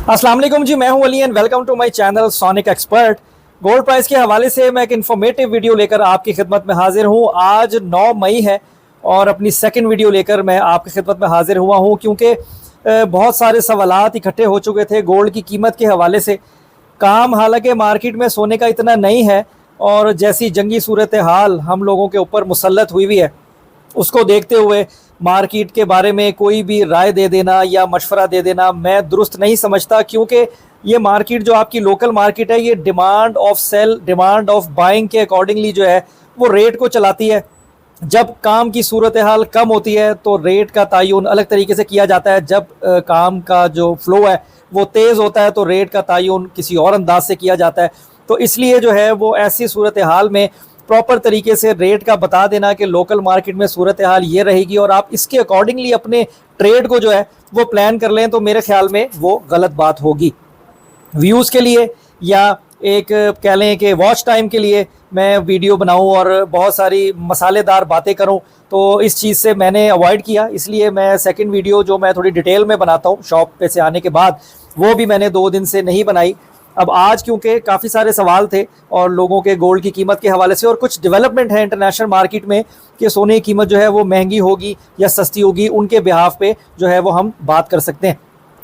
अस्सलाम वालेकुम जी, मैं हूं Ali and welcome to my channel sonic expert. Gold price के हवाले से मैं एक इन्फॉर्मेटिव वीडियो लेकर आपकी खिदमत में हाजिर हूं। आज 9 मई है और अपनी सेकंड वीडियो लेकर मैं आपकी खिदमत में हाजिर हुआ हूं क्योंकि बहुत सारे सवालात इकट्ठे हो चुके थे गोल्ड की कीमत के हवाले से। काम हालांकि मार्केट में सोने का इतना नहीं है और जैसी जंगी सूरत हाल हम लोगों के ऊपर मुसल्लत हुई हुई है, उसको देखते हुए मार्केट के बारे में कोई भी राय दे देना या मशवरा दे देना मैं दुरुस्त नहीं समझता, क्योंकि ये मार्केट जो आपकी लोकल मार्केट है ये demand of sale, demand of buying के अकॉर्डिंगली जो है वो रेट को चलाती है। जब काम की सूरत हाल कम होती है तो रेट का तयन अलग तरीके से किया जाता है, जब काम का जो फ्लो है वो तेज़ होता है तो रेट का तयन किसी और अंदाज से किया जाता है। तो इसलिए जो है वो ऐसी सूरत हाल में प्रॉपर तरीके से रेट का बता देना कि लोकल मार्केट में सूरत हाल ये रहेगी और आप इसके अकॉर्डिंगली अपने ट्रेड को जो है वो प्लान कर लें, तो मेरे ख्याल में वो गलत बात होगी। व्यूज़ के लिए या एक कह लें कि वॉच टाइम के लिए मैं वीडियो बनाऊं और बहुत सारी मसालेदार बातें करूं, तो इस चीज़ से मैंने अवॉइड किया। इसलिए मैं सेकंड वीडियो जो मैं थोड़ी डिटेल में बनाता हूं शॉप पे से आने के बाद, वो भी मैंने 2 दिन से नहीं बनाई। अब आज क्योंकि काफ़ी सारे सवाल थे और लोगों के गोल्ड की कीमत के हवाले से और कुछ डेवलपमेंट है इंटरनेशनल मार्केट में कि सोने की कीमत जो है वो महंगी होगी या सस्ती होगी, उनके बिहाफ पे जो है वो हम बात कर सकते हैं।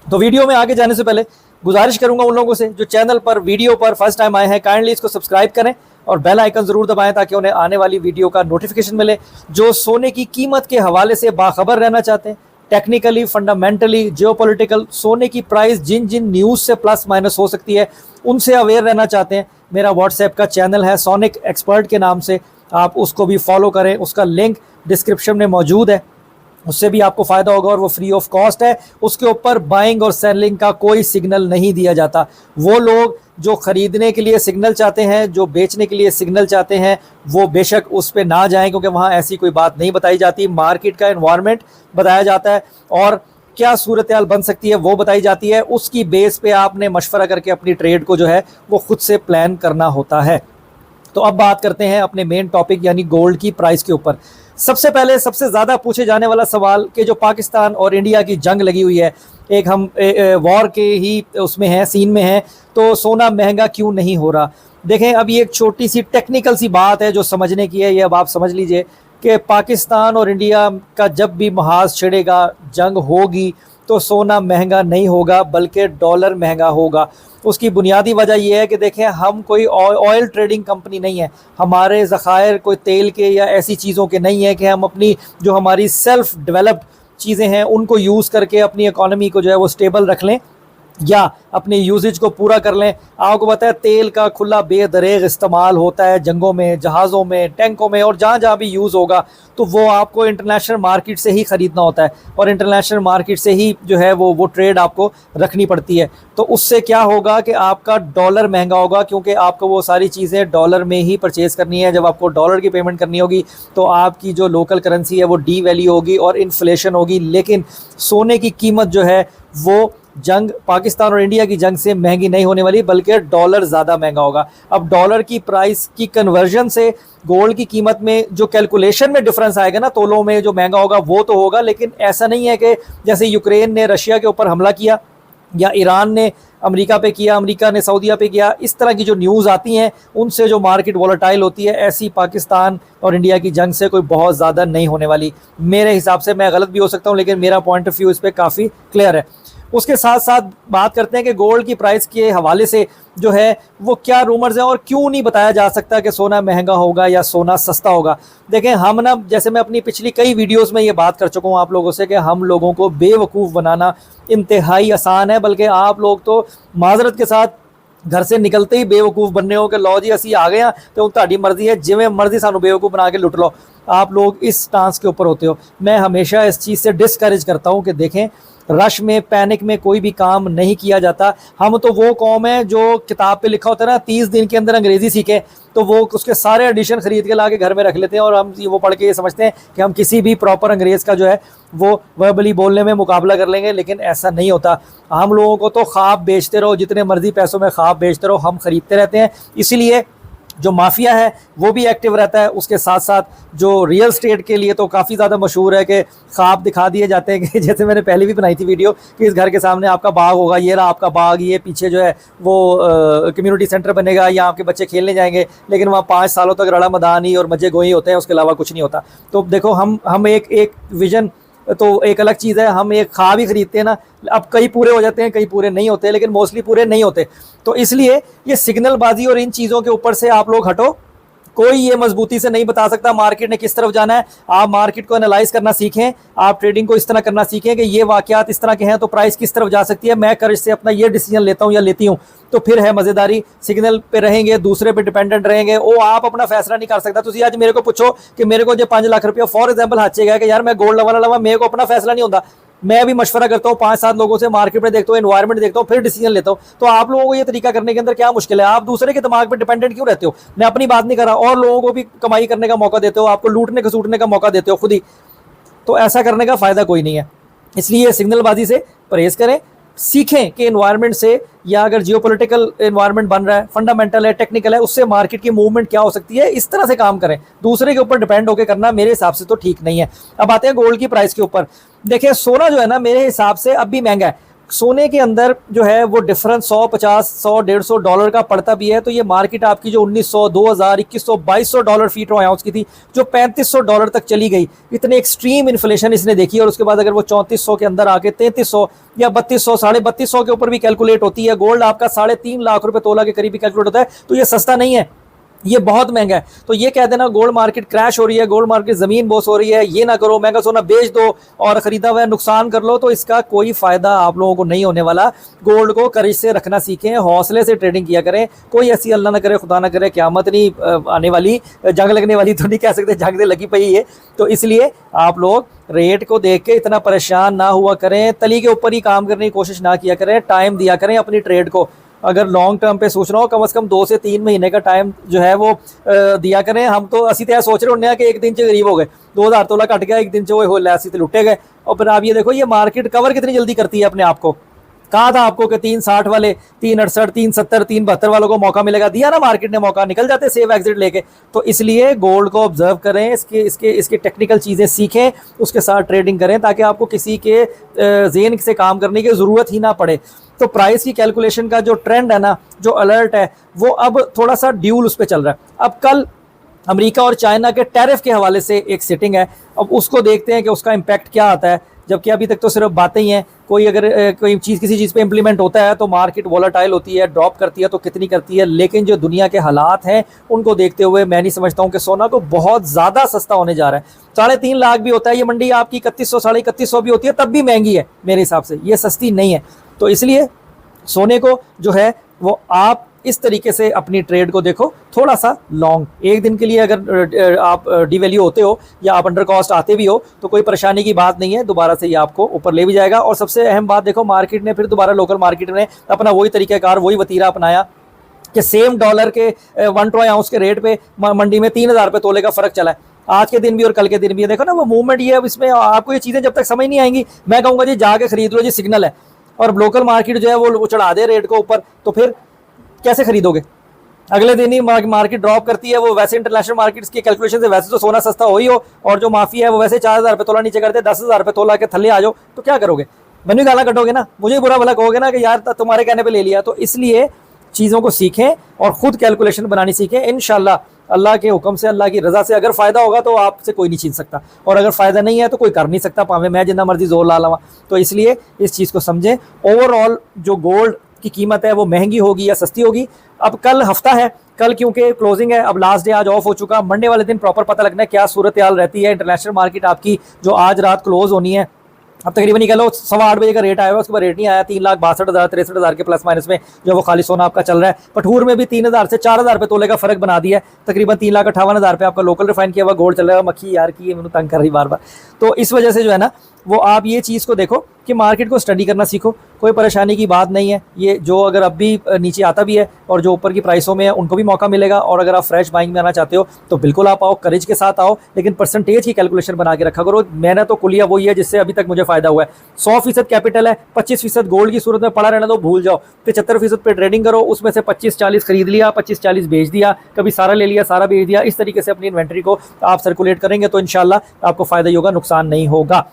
तो वीडियो में आगे जाने से पहले गुजारिश करूंगा उन लोगों से जो चैनल पर वीडियो पर फर्स्ट टाइम आए हैं, काइंडली इसको सब्सक्राइब करें और बेल आइकन ज़रूर दबाएं ताकि उन्हें आने वाली वीडियो का नोटिफिकेशन मिले। जो सोने की कीमत के हवाले से बाखबर रहना चाहते हैं, टेक्निकली, फंडामेंटली, जियोपॉलिटिकल, सोने की प्राइस जिन जिन न्यूज़ से प्लस माइनस हो सकती है उनसे अवेयर रहना चाहते हैं, मेरा व्हाट्सएप का चैनल है सोनिक एक्सपर्ट के नाम से, आप उसको भी फॉलो करें। उसका लिंक डिस्क्रिप्शन में मौजूद है, उससे भी आपको फ़ायदा होगा और वो फ्री ऑफ कॉस्ट है। उसके ऊपर बाइंग और सेलिंग का कोई सिग्नल नहीं दिया जाता। वो लोग जो ख़रीदने के लिए सिग्नल चाहते हैं, जो बेचने के लिए सिग्नल चाहते हैं, वो बेशक उस पर ना जाएं क्योंकि वहाँ ऐसी कोई बात नहीं बताई जाती। मार्केट का एनवायरनमेंट बताया जाता है और क्या सूरत हाल बन सकती है वो बताई जाती है। उसकी बेस पे आपने मशवरा करके अपनी ट्रेड को जो है वो खुद से प्लान करना होता है। तो अब बात करते हैं अपने मेन टॉपिक यानी गोल्ड की प्राइस के ऊपर। सबसे पहले सबसे ज़्यादा पूछे जाने वाला सवाल कि जो पाकिस्तान और इंडिया की जंग लगी हुई है, एक हम वॉर के ही उसमें हैं, सीन में हैं, तो सोना महंगा क्यों नहीं हो रहा। देखें, अब ये एक छोटी सी टेक्निकल सी बात है जो समझने की है। ये अब आप समझ लीजिए कि पाकिस्तान और इंडिया का जब भी महाज छिड़ेगा, जंग होगी, तो सोना महंगा नहीं होगा बल्कि डॉलर महंगा होगा। उसकी बुनियादी वजह यह है कि देखें, हम कोई ऑयल ट्रेडिंग कंपनी नहीं है, हमारे ज़खायर कोई तेल के या ऐसी चीज़ों के नहीं है कि हम अपनी जो हमारी सेल्फ़ डेवलप्ड चीज़ें हैं उनको यूज़ करके अपनी इकॉनमी को जो है वो स्टेबल रख लें या अपने यूजेज को पूरा कर लें। आपको पता है तेल का खुला बेदरेग इस्तेमाल होता है जंगों में, जहाज़ों में, टैंकों में और जहाँ जहाँ भी यूज़ होगा, तो वो आपको इंटरनेशनल मार्केट से ही ख़रीदना होता है और इंटरनेशनल मार्केट से ही जो है वो ट्रेड आपको रखनी पड़ती है। तो उससे क्या होगा कि आपका डॉलर महंगा होगा क्योंकि आपको वो सारी चीज़ें डॉलर में ही परचेज़ करनी है। जब आपको डॉलर की पेमेंट करनी होगी तो आपकी जो लोकल करेंसी है वो डी वैल्यू होगी और इन्फ्लेशन होगी। लेकिन सोने की कीमत जो है वो जंग पाकिस्तान और इंडिया की जंग से महंगी नहीं होने वाली बल्कि डॉलर ज़्यादा महंगा होगा। अब डॉलर की प्राइस की कन्वर्जन से गोल्ड की कीमत में जो कैलकुलेशन में डिफरेंस आएगा ना, तोलों में जो महंगा होगा वो तो होगा, लेकिन ऐसा नहीं है कि जैसे यूक्रेन ने रशिया के ऊपर हमला किया या ईरान ने अमेरिका पे किया, अमेरिका ने सऊदीया पे किया, इस तरह की जो न्यूज़ आती हैं उनसे जो मार्केट वॉलेटाइल होती है, ऐसी पाकिस्तान और इंडिया की जंग से कोई बहुत ज़्यादा नहीं होने वाली। मेरे हिसाब से, मैं गलत भी हो सकता हूँ लेकिन मेरा पॉइंट ऑफ व्यू इस पर काफ़ी क्लियर है। उसके साथ साथ बात करते हैं कि गोल्ड की प्राइस के हवाले से जो है वो क्या रूमर्स हैं और क्यों नहीं बताया जा सकता कि सोना महंगा होगा या सोना सस्ता होगा। देखें, हम ना, जैसे मैं अपनी पिछली कई वीडियोस में ये बात कर चुका हूँ आप लोगों से कि हम लोगों को बेवकूफ़ बनाना इंतहाई आसान है, बल्कि आप लोग तो माजरत के साथ घर से निकलते ही बेवकूफ़ बनने हो कि लो जी असी आ गए तो तुहाडी मर्जी है, जिवें मर्जी सानू बेवकूफ़ बना के लुट लो। आप लोग इस स्टांस के ऊपर होते हो। मैं हमेशा इस चीज़ से डिस्करेज करता हूँ कि देखें, रश में, पैनिक में कोई भी काम नहीं किया जाता। हम तो वो कौम है जो किताब पे लिखा होता है ना 30 दिन के अंदर अंग्रेज़ी सीखे, तो वो उसके सारे एडिशन ख़रीद के ला के घर में रख लेते हैं और हम वो पढ़ के ये समझते हैं कि हम किसी भी प्रॉपर अंग्रेज़ का जो है वो वर्बली बोलने में मुकाबला कर लेंगे, लेकिन ऐसा नहीं होता। हम लोगों को तो ख्वाब बेचते रहो, जितने मर्जी पैसों में ख्वाब बेचते रहो, हम ख़रीदते रहते हैं। इसीलिए जो माफिया है वो भी एक्टिव रहता है। उसके साथ साथ जो रियल स्टेट के लिए तो काफ़ी ज़्यादा मशहूर है कि ख्वाब दिखा दिए जाते हैं कि जैसे मैंने पहले भी बनाई थी वीडियो कि इस घर के सामने आपका बाग होगा, ये रहा आपका बाग, ये पीछे जो है वो कम्युनिटी सेंटर बनेगा, यहाँ आपके बच्चे खेलने जाएंगे, लेकिन वहाँ 5 सालों तक रड़ा मदान ही और मजे गोई होते हैं, उसके अलावा कुछ नहीं होता। तो देखो हम एक विजन तो एक अलग चीज़ है, हम एक ख्वाब ही खरीदते हैं ना, अब कई पूरे हो जाते हैं कई पूरे नहीं होते, लेकिन मोस्टली पूरे नहीं होते। तो इसलिए ये सिग्नल बाजी और इन चीज़ों के ऊपर से आप लोग हटो। कोई ये मजबूती से नहीं बता सकता मार्केट ने किस तरफ जाना है। आप मार्केट को एनालाइज करना सीखें, आप ट्रेडिंग को इस तरह करना सीखें कि ये वाकयात इस तरह के हैं तो प्राइस किस तरफ जा सकती है, मैं कर्ज से अपना ये डिसीजन लेता हूँ या लेती हूँ, तो फिर है मज़ेदारी। सिग्नल पे रहेंगे, दूसरे पे डिपेंडेंट रहेंगे, वो आप अपना फैसला नहीं कर सकता। तुम आज मेरे को पूछो कि मेरे को जो 5 लाख रुपया फॉर एग्जाम्पल हाथ से गया कि यार मैं गोल्ड वाला लवा, मेरे को अपना फैसला नहीं होता, मैं भी मशवरा करता हूँ 5-7 लोगों से, मार्केट में देखता हूँ, एनवायरमेंट देखता हूँ, फिर डिसीजन लेता हूँ। तो आप लोगों को ये तरीका करने के अंदर क्या मुश्किल है? आप दूसरे के दिमाग पे डिपेंडेंट क्यों रहते हो? मैं अपनी बात नहीं कर रहा, और लोगों को भी कमाई करने का मौका देते हो, आपको लूटने खसूटने का मौका देते हो खुद ही। तो ऐसा करने का फायदा कोई नहीं है। इसलिए सिग्नलबाजी से परहेज करें, सीखें कि एनवायरनमेंट से, या अगर जियोपॉलिटिकल एनवायरनमेंट बन रहा है, फंडामेंटल है, टेक्निकल है, उससे मार्केट की मूवमेंट क्या हो सकती है, इस तरह से काम करें। दूसरे के ऊपर डिपेंड होकर करना मेरे हिसाब से तो ठीक नहीं है। अब आते हैं गोल्ड की प्राइस के ऊपर। देखिए सोना जो है ना, मेरे हिसाब से अब भी महंगा है। सोने के अंदर जो है वो डिफरेंस 150, 100, $150 का पड़ता भी है। तो ये मार्केट आपकी जो 1900, 2000, 2100, $2200 फीट आउंस की थी, जो $3500 तक चली गई, इतने एक्सट्रीम इन्फ्लेशन इसने देखी। और उसके बाद अगर वो 3400 के अंदर आके 3300 या 3200, 3250 के ऊपर भी कैलकुलेट होती है। गोल्ड आपका 3.5 लाख रुपए तोला के करीब भी कैलकुलेट होता है। तो ये सस्ता नहीं है, ये बहुत महंगा है। तो ये कह देना गोल्ड मार्केट क्रैश हो रही है, गोल्ड मार्केट जमीन बोस हो रही है, ये ना करो, महंगा सोना बेच दो और खरीदा हुआ नुकसान कर लो, तो इसका कोई फायदा आप लोगों को नहीं होने वाला। गोल्ड को कर्ज से रखना सीखें, हौसले से ट्रेडिंग किया करें। कोई ऐसी अल्लाह ना करे, खुदा ना करे, क़यामत नहीं आने वाली, जंग लगने वाली तो नहीं कह सकते, जंग से लगी पई है। तो इसलिए आप लोग रेट को देख के इतना परेशान ना हुआ करें, तली के ऊपर ही काम करने की कोशिश ना किया करें, टाइम दिया करें अपनी ट्रेड को। अगर लॉन्ग टर्म पे सोच रहा हो, कम से कम 2 से 3 महीने का टाइम जो है वो दिया करें। हम तो असी तो सोच रहे होंगे कि एक दिन से गरीब हो गए, 2000 तोला कट गया एक दिन से, वो हो असी तो लुटे गए। और फिर आप ये देखो ये मार्केट कवर कितनी जल्दी करती है अपने आप को। कहा था आपको कि 360 वाले, 368, 370, 372 वालों को मौका मिलेगा, दिया ना मार्केट ने मौका, निकल जाते सेव एग्जिट लेके। तो इसलिए गोल्ड को ऑब्जर्व करें, इसके टेक्निकल चीज़ें सीखें, उसके साथ ट्रेडिंग करें, ताकि आपको किसी के ज़हन से काम करने की ज़रूरत ही ना पड़े। तो प्राइस की कैलकुलेशन का जो ट्रेंड है ना, जो अलर्ट है, वो अब थोड़ा सा ड्यूल उस पर चल रहा है। अब कल अमेरिका और चाइना के टैरिफ के हवाले से एक सिटिंग है, अब उसको देखते हैं कि उसका इम्पैक्ट क्या आता है। जबकि अभी तक तो सिर्फ बातें ही हैं। कोई अगर कोई चीज़ किसी चीज़ पे इम्प्लीमेंट होता है तो मार्केट वॉलेटाइल होती है, ड्रॉप करती है, तो कितनी करती है। लेकिन जो दुनिया के हालात हैं उनको देखते हुए मैं नहीं समझता हूँ कि सोना को बहुत ज़्यादा सस्ता होने जा रहा है। 3.5 लाख भी होता है ये मंडी आपकी, 3100, 3150 भी होती है, तब भी महंगी है मेरे हिसाब से, ये सस्ती नहीं है। तो इसलिए सोने को जो है वो आप इस तरीके से अपनी ट्रेड को देखो, थोड़ा सा लॉन्ग। एक दिन के लिए अगर आप डिवैल्यू होते हो या आप अंडर कॉस्ट आते भी हो तो कोई परेशानी की बात नहीं है, दोबारा से ये आपको ऊपर ले भी जाएगा। और सबसे अहम बात देखो, मार्केट ने फिर दोबारा, लोकल मार्केट ने अपना वही तरीक़ाकार, वही वतीरा अपनाया कि सेम डॉलर के 1 ट्रॉय आउंस के रेट पे मंडी में 3000 रुपये तोले का फ़र्क चला है, आज के दिन भी और कल के दिन भी। देखो ना वो मूवमेंट, ये अब इसमें आपको ये चीज़ें जब तक समझ नहीं आएंगी, मैं कहूँगा जी जाके खरीद लो जी, सिग्नल है। और लोकल मार्केट जो है वो चढ़ा दे रेट को ऊपर, तो फिर कैसे खरीदोगे? अगले दिन ही मार्केट ड्रॉप करती है। वो वैसे इंटरनेशनल मार्केट्स की कैलकुलेशन से वैसे तो सोना सस्ता हो ही हो, और जो माफी है वो वैसे 4000 रुपये तोला नीचे करते, 10,000 रुपये तोला के थल्ले आ जाओ, तो क्या करोगे? मैंने गाला कटोगे ना, मुझे बुरा भला कहोगे ना कि यार तुम्हारे कहने पे ले लिया। तो इसलिए चीज़ों को सीखें और ख़ुद कैलकुलेशन बनानी सीखें। इंशाल्लाह अल्लाह के हुक्म से, अल्लाह की रज़ा से अगर फ़ायदा होगा तो आपसे कोई नहीं छीन सकता, और अगर फ़ायदा नहीं है तो कोई कर नहीं सकता, पावे मैं जितना मर्जी जोर ला लवा। तो इसलिए इस चीज़ को समझें। ओवरऑल जो गोल्ड की कीमत है वो महंगी होगी या सस्ती होगी। अब कल हफ्ता है, कल क्योंकि क्लोजिंग है, अब लास्ट डे आज ऑफ हो चुका, मंडे वाले दिन प्रॉपर पता लगना है क्या सूरत हाल रहती है। इंटरनेशनल मार्केट आपकी जो आज रात क्लोज होनी है, अब तकरीबन कह लो 8:15 बजे का रेट आया हुआ, उसके बाद रेट नहीं आया। 3,62,000 63,000 के प्लस माइनस में जो वो खाली सोना आपका चल रहा है। पठूर में भी 3,000 से 4,000 रुपये तोले का फर्क बना दिया है। तकरीबन 3,58,000 रुपये आपका लोकल रिफाइन किया हुआ गोल्ड चल रहा है। मक्खी यार की मैंने तंग कर रही बार बार। तो इस वजह से जो है ना वो आप ये चीज़ को देखो कि मार्केट को स्टडी करना सीखो, कोई परेशानी की बात नहीं है। ये जो अगर अब भी नीचे आता भी है और जो ऊपर की प्राइसों में है उनको भी मौका मिलेगा, और अगर आप फ्रेश बाइंग में आना चाहते हो तो बिल्कुल आप आओ, करेज के साथ आओ, लेकिन परसेंटेज की कैलकुलेशन बना के रखा करो। मैंने तो कुलिया वही है जिससे अभी तक मुझे फायदा हुआ है। 100% कैपिटल है, 25% गोल्ड की सूरत में पड़ा रहने दो, भूल जाओ। 75% पे ट्रेडिंग करो, उसमें से 25-40 खरीद लिया, 25-40 बेच दिया, कभी सारा ले लिया, सारा बेच दिया। इस तरीके से अपनी इन्वेंट्री को आप सर्कुलेट करेंगे तो इंशाल्लाह आपको फायदा ही होगा, नुकसान नहीं होगा।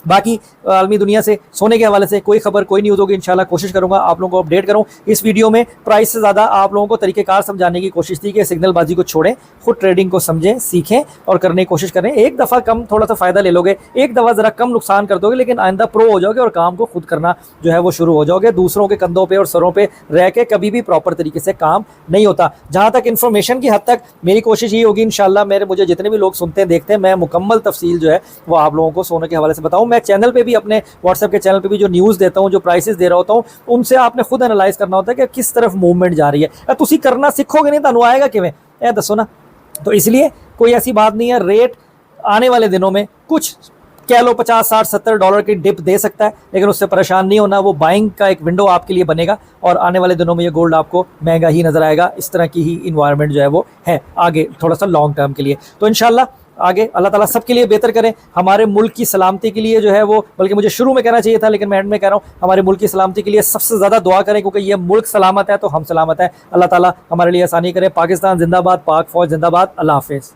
बाकी आलमी दुनिया से सोने के हवाले से कोई खबर कोई न्यूज़ होगी इंशाल्लाह कोशिश करूंगा आप लोगों को अपडेट करूं। इस वीडियो में प्राइस से ज़्यादा आप लोगों को तरीक़ेकार समझाने की कोशिश थी कि सिग्नलबाजी को छोड़ें, खुद ट्रेडिंग को समझें, सीखें और करने की कोशिश करें। एक दफ़ा कम थोड़ा सा फ़ायदा ले लोगे, एक दफ़ा ज़रा कम नुकसान कर दोगे, लेकिन आइंदा प्रो हो जाओगे और काम को खुद करना जो है वो शुरू हो जाओगे। दूसरों के कंधों पर और सरों पर रह के कभी भी प्रॉपर तरीके से काम नहीं होता। जहाँ तक इन्फॉर्मेशन की हद तक मेरी कोशिश ये होगी इंशाल्लाह, मुझे जितने भी लोग सुनते हैं देखते हैं, मैं मुकम्मल तफसील जो है वो आप लोगों को सोने के हवाले से बताऊँ। मैं चैनल पर भी अपने व्हाट्सएप के चैनल पे भी जो न्यूज़ देता हूं, जो प्राइसेस दे रहा होता हूं, उनसे आपने खुद एनालाइज करना होता है कि किस तरफ मूवमेंट जा रही है। तुसी करना सीखोगे नहीं तो आएगा किवें, ए दसो ना। तो इसलिए कोई ऐसी बात नहीं है, रेट आने वाले दिनों में कुछ कह लो $50-60-70 की डिप दे सकता है, लेकिन उससे परेशान नहीं होना। वो बाइंग का एक विंडो आपके लिए बनेगा और आने वाले दिनों में ये गोल्ड आपको महंगा ही नजर आएगा। इस तरह की ही इन्वायरमेंट जो है वो है आगे थोड़ा सा लॉन्ग टर्म के लिए। तो इंशाल्लाह आगे अल्लाह ताला सबके लिए बेहतर करें, हमारे मुल्क की सलामती के लिए जो है वो, बल्कि मुझे शुरू में कहना चाहिए था लेकिन मैं एंड में कह रहा हूँ, हमारे मुल्क की सलामती के लिए सबसे ज़्यादा दुआ करें, क्योंकि ये मुल्क सलामत है तो हम सलामत हैं। अल्लाह ताला हमारे लिए आसानी करें। पाकिस्तान जिंदाबाद, पाक फौज जिंदाबाद। अल्लाह हाफिज़।